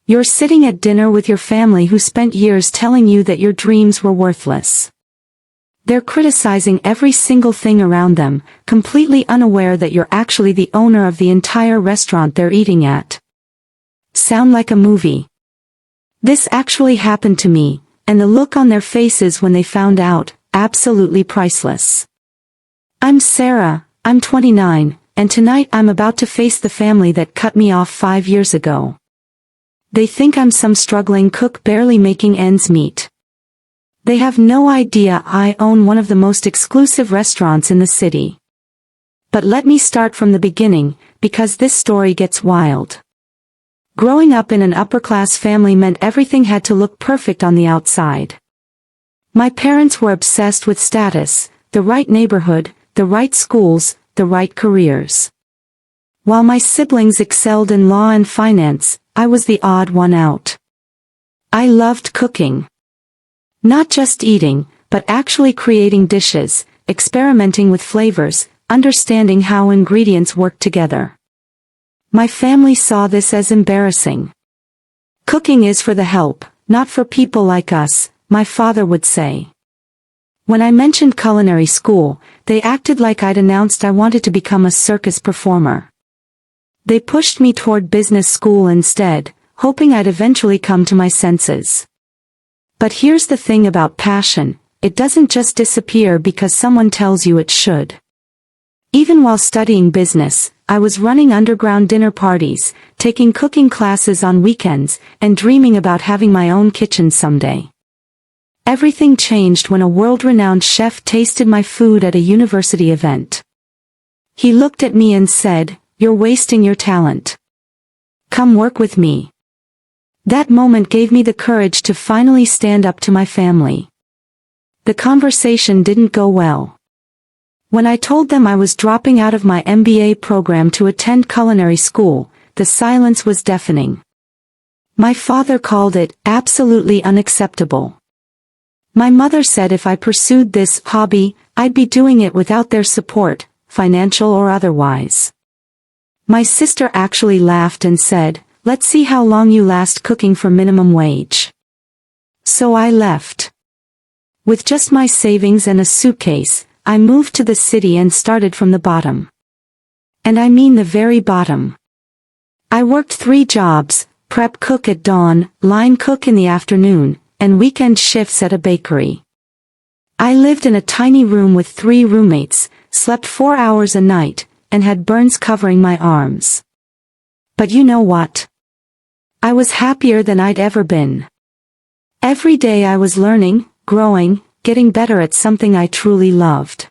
You're sitting at dinner with your family who spent years telling you that your dreams were worthless. They're criticizing every single thing around them, completely unaware that you're actually the owner of the entire restaurant they're eating at. Sound like a movie? This actually happened to me, and the look on their faces when they found out, absolutely priceless. I'm Sarah, I'm 29, and tonight I'm about to face the family that cut me off 5 years ago. They think I'm some struggling cook barely making ends meet. They have no idea I own one of the most exclusive restaurants in the city. But let me start from the beginning, because this story gets wild. Growing up in an upper-class family meant everything had to look perfect on the outside. My parents were obsessed with status, the right neighborhood, the right schools, the right careers. While my siblings excelled in law and finance, I was the odd one out. I loved cooking. Not just eating, but actually creating dishes, experimenting with flavors, understanding how ingredients work together. My family saw this as embarrassing. Cooking is for the help, not for people like us, my father would say. When I mentioned culinary school, they acted like I'd announced I wanted to become a circus performer. They pushed me toward business school instead, hoping I'd eventually come to my senses. But here's the thing about passion, it doesn't just disappear because someone tells you it should. Even while studying business, I was running underground dinner parties, taking cooking classes on weekends, and dreaming about having my own kitchen someday. Everything changed when a world-renowned chef tasted my food at a university event. He looked at me and said, "You're wasting your talent. Come work with me." That moment gave me the courage to finally stand up to my family. The conversation didn't go well. When I told them I was dropping out of my MBA program to attend culinary school, the silence was deafening. My father called it absolutely unacceptable. My mother said if I pursued this hobby, I'd be doing it without their support, financial or otherwise. My sister actually laughed and said, "Let's see how long you last cooking for minimum wage." So I left. With just my savings and a suitcase, I moved to the city and started from the bottom. And I mean the very bottom. I worked 3 jobs, prep cook at dawn, line cook in the afternoon, and weekend shifts at a bakery. I lived in a tiny room with 3 roommates, slept 4 hours a night, and had burns covering my arms. But you know what? I was happier than I'd ever been. Every day I was learning, growing, getting better at something I truly loved.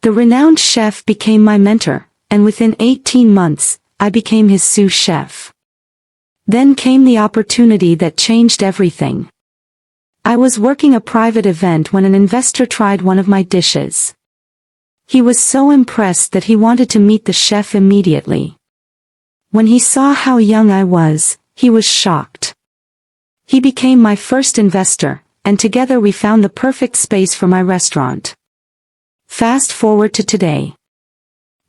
The renowned chef became my mentor, and within 18 months, I became his sous chef. Then came the opportunity that changed everything. I was working a private event when an investor tried one of my dishes. He was so impressed that he wanted to meet the chef immediately. When he saw how young I was, he was shocked. He became my first investor, and together we found the perfect space for my restaurant. Fast forward to today.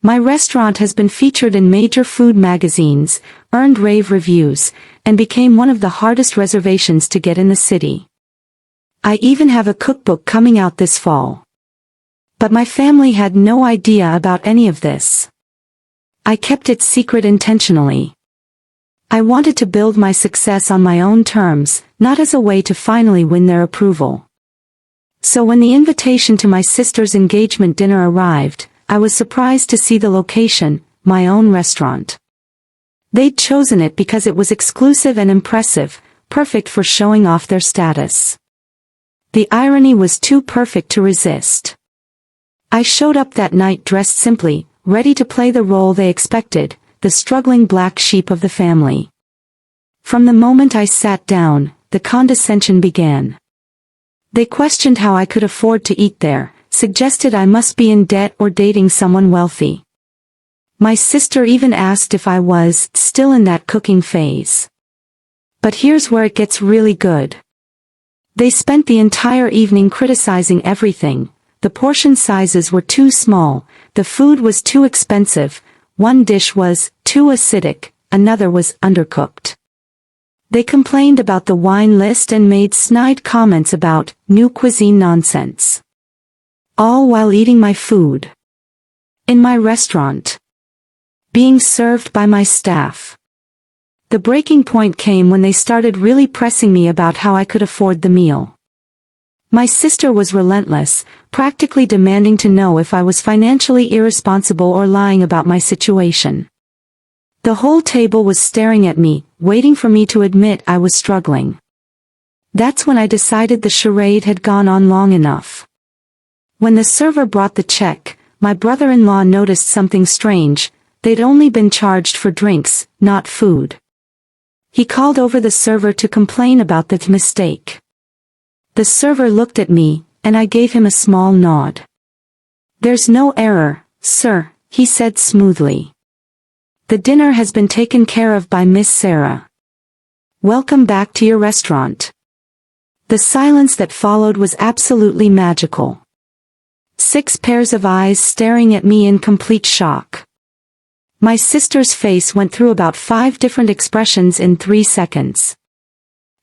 My restaurant has been featured in major food magazines, earned rave reviews, and became one of the hardest reservations to get in the city. I even have a cookbook coming out this fall. But my family had no idea about any of this. I kept it secret intentionally. I wanted to build my success on my own terms, not as a way to finally win their approval. So when the invitation to my sister's engagement dinner arrived, I was surprised to see the location, my own restaurant. They'd chosen it because it was exclusive and impressive, perfect for showing off their status. The irony was too perfect to resist. I showed up that night dressed simply, ready to play the role they expected, the struggling black sheep of the family. From the moment I sat down, the condescension began. They questioned how I could afford to eat there, suggested I must be in debt or dating someone wealthy. My sister even asked if I was still in that cooking phase. But here's where it gets really good. They spent the entire evening criticizing everything. The portion sizes were too small, the food was too expensive, one dish was too acidic, another was undercooked. They complained about the wine list and made snide comments about new cuisine nonsense. All while eating my food. In my restaurant. Being served by my staff. The breaking point came when they started really pressing me about how I could afford the meal. My sister was relentless, practically demanding to know if I was financially irresponsible or lying about my situation. The whole table was staring at me, waiting for me to admit I was struggling. That's when I decided the charade had gone on long enough. When the server brought the check, my brother-in-law noticed something strange. They'd only been charged for drinks, not food. He called over the server to complain about the mistake. The server looked at me, and I gave him a small nod. "There's no error, sir," he said smoothly. "The dinner has been taken care of by Miss Sarah. Welcome back to your restaurant." The silence that followed was absolutely magical. 6 pairs of eyes staring at me in complete shock. My sister's face went through about 5 different expressions in 3 seconds.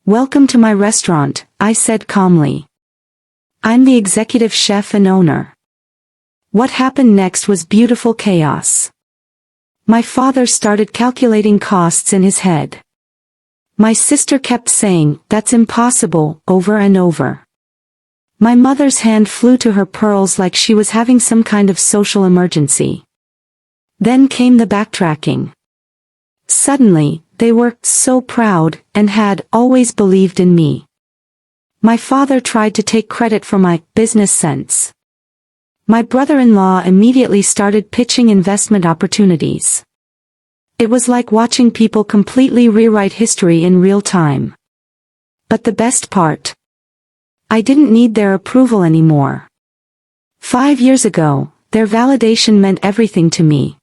"Welcome to my restaurant," I said calmly. "I'm the executive chef and owner." What happened next was beautiful chaos. My father started calculating costs in his head. My sister kept saying, "That's impossible," over and over. My mother's hand flew to her pearls like she was having some kind of social emergency. Then came the backtracking. Suddenly, they were so proud and had always believed in me. My father tried to take credit for my business sense. My brother-in-law immediately started pitching investment opportunities. It was like watching people completely rewrite history in real time. But the best part? I didn't need their approval anymore. 5 years ago, their validation meant everything to me.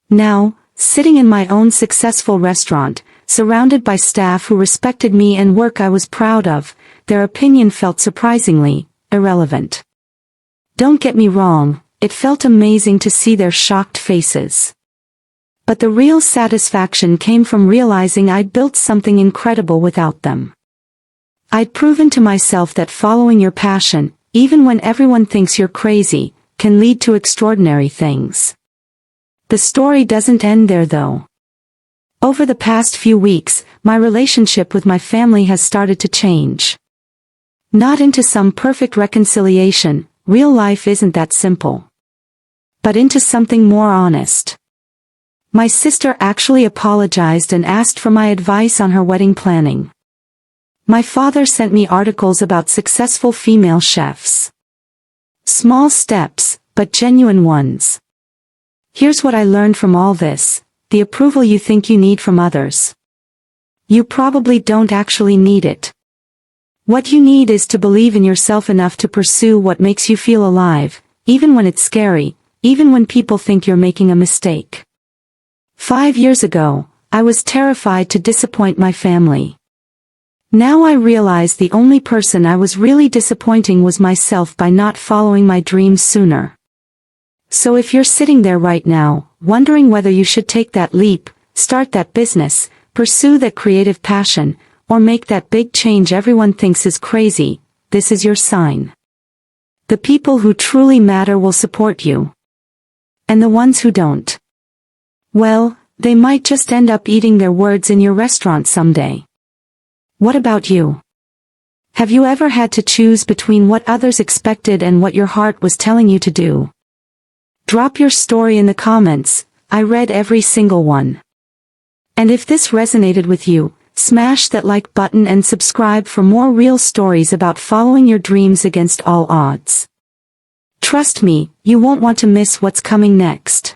Now, sitting in my own successful restaurant, surrounded by staff who respected me and work I was proud of, their opinion felt surprisingly irrelevant. Don't get me wrong, it felt amazing to see their shocked faces. But the real satisfaction came from realizing I'd built something incredible without them. I'd proven to myself that following your passion, even when everyone thinks you're crazy, can lead to extraordinary things. The story doesn't end there though. Over the past few weeks, my relationship with my family has started to change. Not into some perfect reconciliation, real life isn't that simple. But into something more honest. My sister actually apologized and asked for my advice on her wedding planning. My father sent me articles about successful female chefs. Small steps, but genuine ones. Here's what I learned from all this: the approval you think you need from others. You probably don't actually need it. What you need is to believe in yourself enough to pursue what makes you feel alive, even when it's scary, even when people think you're making a mistake. 5 years ago, I was terrified to disappoint my family. Now I realize the only person I was really disappointing was myself by not following my dreams sooner. So if you're sitting there right now, wondering whether you should take that leap, start that business, pursue that creative passion, or make that big change everyone thinks is crazy, this is your sign. The people who truly matter will support you. And the ones who don't, well, they might just end up eating their words in your restaurant someday. What about you? Have you ever had to choose between what others expected and what your heart was telling you to do? Drop your story in the comments. I read every single one. And if this resonated with you, smash that like button and subscribe for more real stories about following your dreams against all odds. Trust me, you won't want to miss what's coming next.